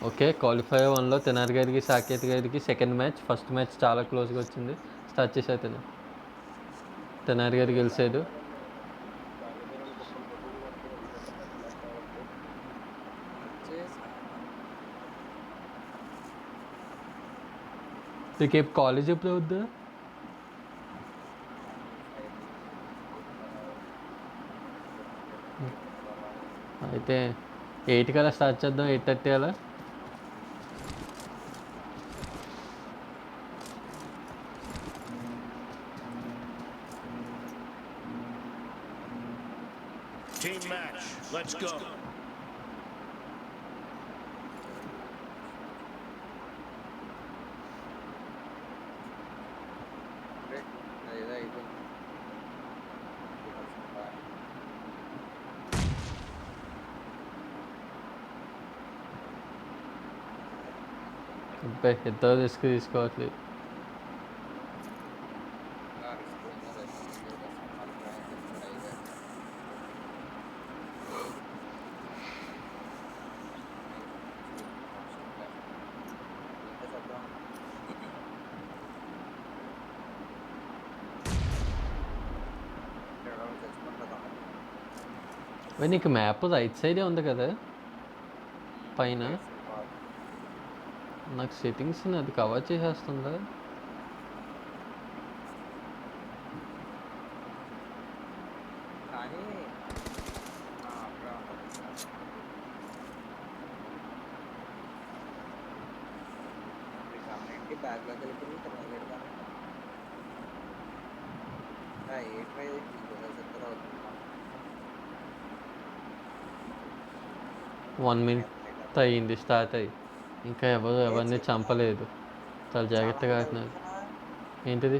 Okay. Qualifier 1లో Tenali గారికి, సాకేత్ గారికి second match. First match చాలా క్లోజ్‌గా వచ్చింది. స్టార్ట్ చేశారు తెనాలి గారు గెలిసాడు. తాగేదేనండి కుప్పలు కొట్టుకుని కొడతారు ఎందుకంటే పెద్ద మ్యాచ్ కాబట్టి. రేపు కాలేజ్ ఎప్పుడు అవుద్ది? అయితే 8 కల్లా స్టార్ట్ చేద్దాం. 8:30 అలా. Team match. Let's go. అబ్బాయి ఇద్దరు రిస్క్ తీసుకోవట్లేదు. మరి నీకు మ్యాప్ రైట్ సైడే ఉంది కదా పైన. నాకు సెట్టింగ్స్ అది కవర్ చేసేస్తుందా? కానీ అక్కడ కమ్యూనిటీ బ్యాక్లోకి వెళ్ళిపోయింది తిరగలేదు కానీ ఏ ట్రై చెప్తారు అవుతుంది 1 మినిట్ అయ్యింది స్టార్ట్ అయ్యి. ఇంకా ఎవరిని చంపలేదు. చాలా జాగ్రత్తగా ఆడుతున్నారు. ఏంటిది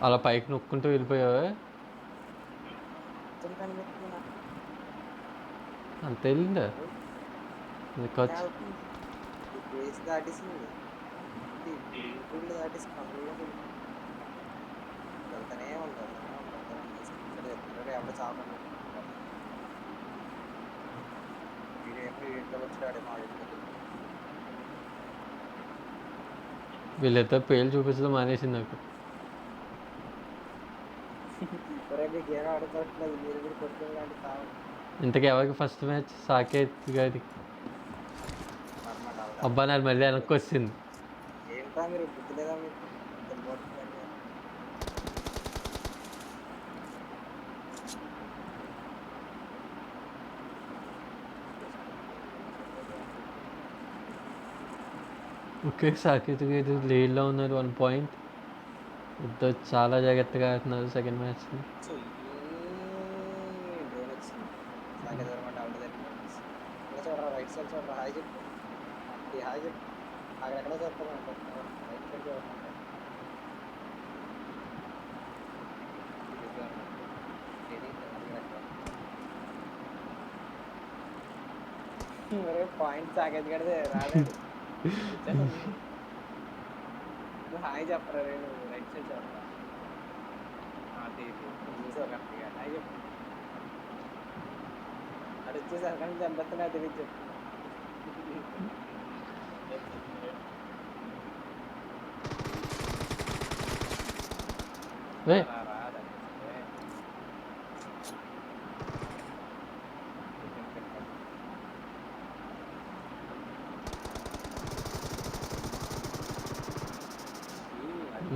అలా పైకి నొక్కుంటూ వెళ్ళిపోయావా? అంత వెళ్ళిందా? బేస్ దాటేసింది గుళ్ళు దాటేసి కమ్యూలో వెళ్తానే ఉంటారు ఎవరు చాపండి వీడియో వచ్చాడే మా వీళ్ళిద్దరు పేర్లు చూపించడం మానేసింది నాకు. మీకు ఏమో ఆడుకోవట్లేదు మీరు కూడా కొట్టుకోవాలంటే కావాలి. ఇంతకీ ఎవరికి ఫస్ట్ మ్యాచ్? సాకేత్ గారి. అబ్బా నాకు మళ్ళీ వెనక్కి వచ్చింది. ఏంటా మీరు బుద్ధి లేదా మీకు ఓకే. సాకేత్ గారి లీడ్లో ఉన్నారు 1 పాయింట్. ఇద్దరు చాలా జాగ్రత్తగా ఆడుతున్నారు సెకండ్ మ్యాచ్ని. డ్రోన్ వచ్చింది సాకేత్ అనమాట ఆవిడ చూడరా రైట్ సైడ్ చూడరా హాయ్ చెప్పు హాయ్ చెప్పు అక్కడెక్కడ చూస్తాను రైట్ సైడ్ చూడరా మరే పాయింట్ సాకేత్ గడితే రాలేదు. నువ్వు హాయ్ చెప్పరా రే నువ్వు రైట్ సైడ్ చూడరా హాయ్ చెప్పు అటు వచ్చేసి అక్కడ నుంచి చంపేస్తున్నా తెలియదు చెప్పు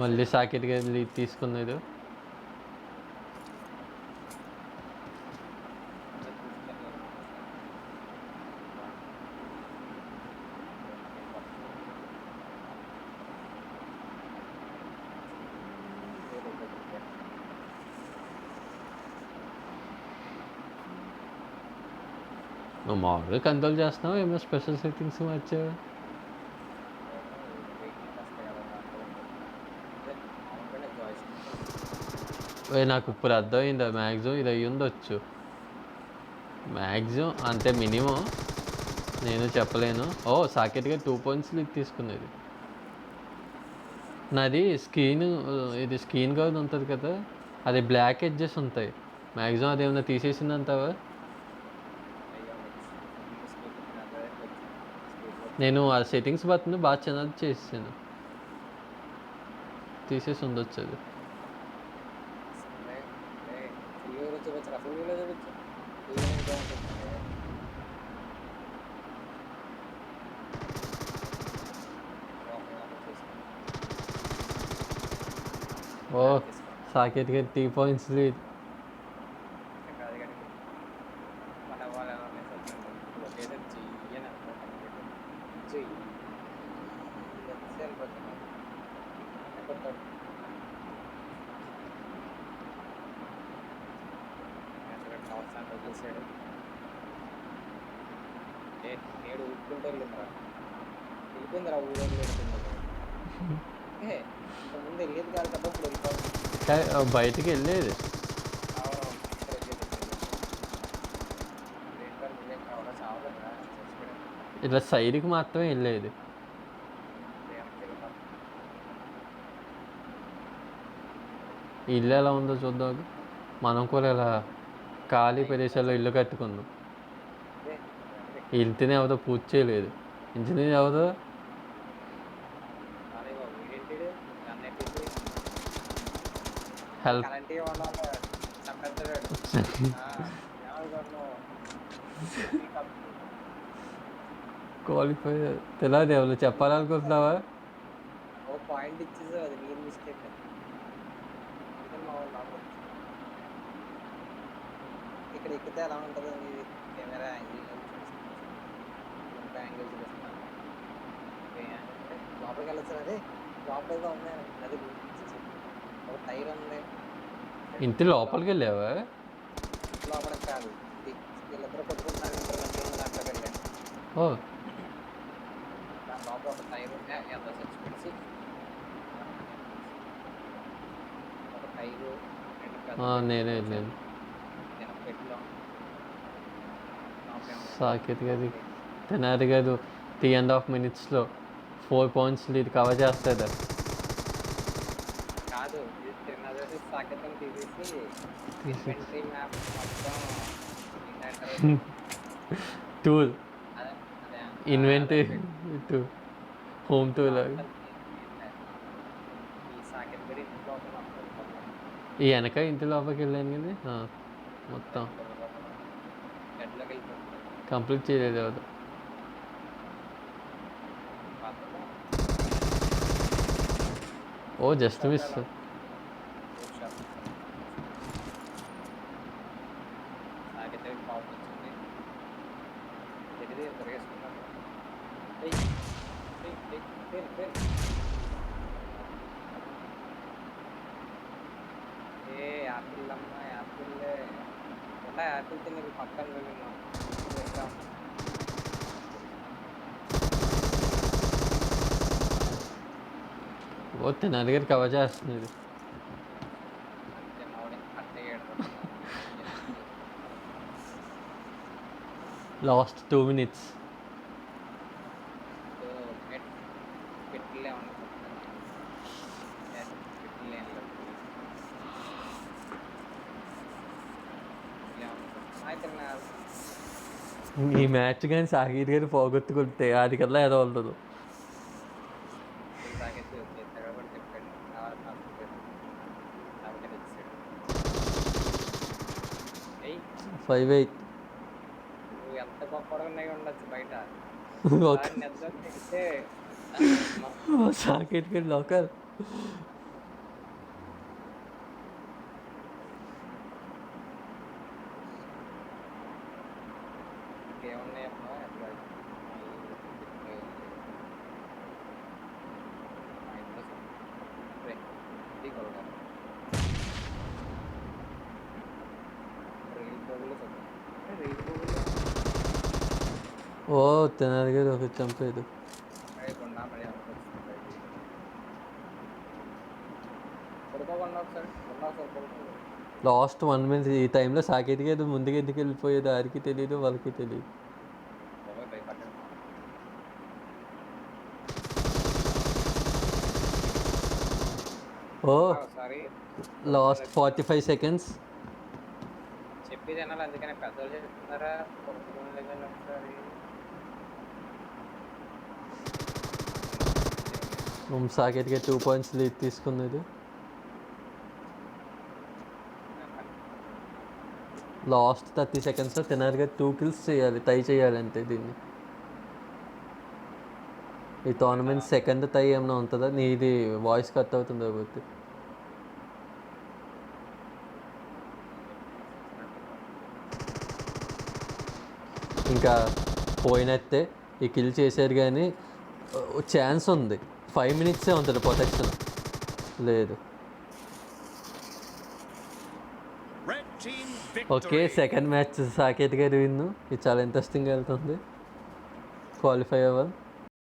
మళ్ళీ సాకేత్ గారి లీడ్ తీసుకున్నారు. నువ్వు మామూలుగా కంట్రోల్ చేస్తున్నావు, ఏమైనా స్పెషల్ సెట్టింగ్స్ మార్చావా? నాకు ఇప్పుడు అర్థమైంది. మ్యాక్సిమం ఇది అయ్యి ఉండొచ్చు. మ్యాక్సిమం అంటే మినిమం నేను చెప్పలేను. సాకేత్ గారు 2 పాయింట్స్ లీడ్ తీసుకున్నది. నాది స్క్రీన్, ఇది స్క్రీన్ గార్డ్ ఉంటుంది కదా, అది బ్లాక్ ఎడ్జెస్ ఉంటాయి. మ్యాక్సిమం అది ఏమైనా తీసేసిందంటావా? నేను ఆ సెట్టింగ్స్ బటన్ బాగా చిన్నది చేసాను, తీసేసి ఉండొచ్చు అది. ఫుల్ వీలో చూపించరా, ఫుల్ వీలో చూపించు. ఫుల్ బాగుంటుంది. ఓ సాకేత్ గారి 3 points లీడ్. కాదు కానీ మన వాళ్ళు ఎలా ఉన్నాయి సార్, లొకేషన్ చెయ్యని చెయ్యి వెళ్ళిపోతున్నాను కొట్టాడు. అవసరం వదిలేసాడు. నేడు ఉప్పుకుంటూ వెళ్ళిందిరా, వెళ్ళిపోయిందిరా ఊళ్ళో వెళ్తుంది. ఇంతకుముందు వెళ్ళేది కాదు కదా, ఇప్పుడు వెళ్ళిపోతుంది. బయటికి వెళ్ళేది. ఇట్లా సైడ్కి మాత్రమే వెళ్ళేది. ఇల్లు ఎలా ఉందో చూద్దాం. మనం కూడా ఇలా ఖాళీ ప్రదేశాల్లో ఇల్లు కట్టుకుందాం. ఇంటిని ఎవరో పూజ చేయలేదు, ఇంజనీర్ ఎవరో హెల్ప్ క్వాలిఫై తెలియదు, ఎవరు చెప్పాలనుకుంటున్నావా? ఓ పాయింట్ ఇచ్చేసి అది మీరు మిస్టేక్. ఇక్కడ ఎక్కితే ఎలా ఉంటుంది ఇది కెమెరా యాంగిల్ చూపిస్తున్నాను. లోపలికి వెళ్ళచ్చు, అదే లోపలిగా ఉంది అది ఒక టైర్ ఉంది. ఇంటి లోపలికి వెళ్ళావా? లోపలికి కాదు, వీళ్ళిద్దరు కొట్టుకుంటున్నారు, దాంట్లోకి వెళ్ళాను. ఓ దాని లోపల ఒక టైర్ ఉంది, ఎంత చచ్చి పెట్టి ఒక టైరు నేనే వెళ్ళాను. పెట్టిలో సాకేత్ గారి తెనాలి గారు 3.5 minutesలో 4 points లీడ్ కవర్ చేస్తాడు. కాదు, ఇది తిన్నది సాకేతం తీసేసి ఇన్వెంటరీ మ్యాప్ మొత్తం tool inventory tool home tool. ఈ సాకెట్ కూడా ఇంటి లోపల ఈ వెనక ఇంటి లోపలికి వెళ్ళాను కానీ మొత్తం గడ్డలోకి వెళ్ళిపోతుంది. కంప్లీట్ చేయలేదు ఎవరు. ఓ జస్ట్ మిస్. సాకెట్ పవర్ వచ్చింది, తెలియదు తిరిగేసుకున్నాను. ఏ యాపిల్ అమ్మ, యాపిల్ ఎలా యాపిల్ తిని పక్కన వెళ్ళినా ఓ తెనాలి గారు కవర్ చేస్తున్నది. Last 2 minutes. ఈ మ్యాచ్ కానీ సాగీర్ గారు పోగొట్టుకుంటే అది కల్లా ఏదో ఉండదు. 5-8. నువ్వు ఎంత గొప్ప ఉండొచ్చు బయట, సాకేత్ గారి లోకల్. ఓ తెనాలి గారు ఒక చంపేది. Last 1 minute. ఈ టైంలో సాకేత్ గారు ముందుకు ఎందుకు వెళ్ళిపోయేది ఆరికి తెలియదు, వాళ్ళకి తెలియదు. ఓ లాస్ట్ 45 seconds. చెప్పేది అనాలి, అందుకనే పెద్దలు చెప్తున్నారా. ఒకసారి సాకేత్గా 2 పాయింట్స్ లీడ్ తీసుకున్నది. లాస్ట్ 30 సెకండ్స్లో తెనాలిగా 2 kills చేయాలి, టై చేయాలి అంతే దీన్ని. ఈ టోర్నమెంట్ సెకండ్ టై ఏమైనా ఉంటుందా? నీది వాయిస్ కట్ అవుతుంది కాబట్టి. ఇంకా పోయినట్టే, ఈ కిల్ చేశారు కానీ ఛాన్స్ ఉంది. 5 minutes ఉంటుంది ప్రొటెక్షన్. లేదు. Red team okay, victory. Second match Saketh గారి విన్ను. ఇది చాలా ఇంట్రెస్టింగ్గా వెళ్తుంది. క్వాలిఫై అవ్వాలి.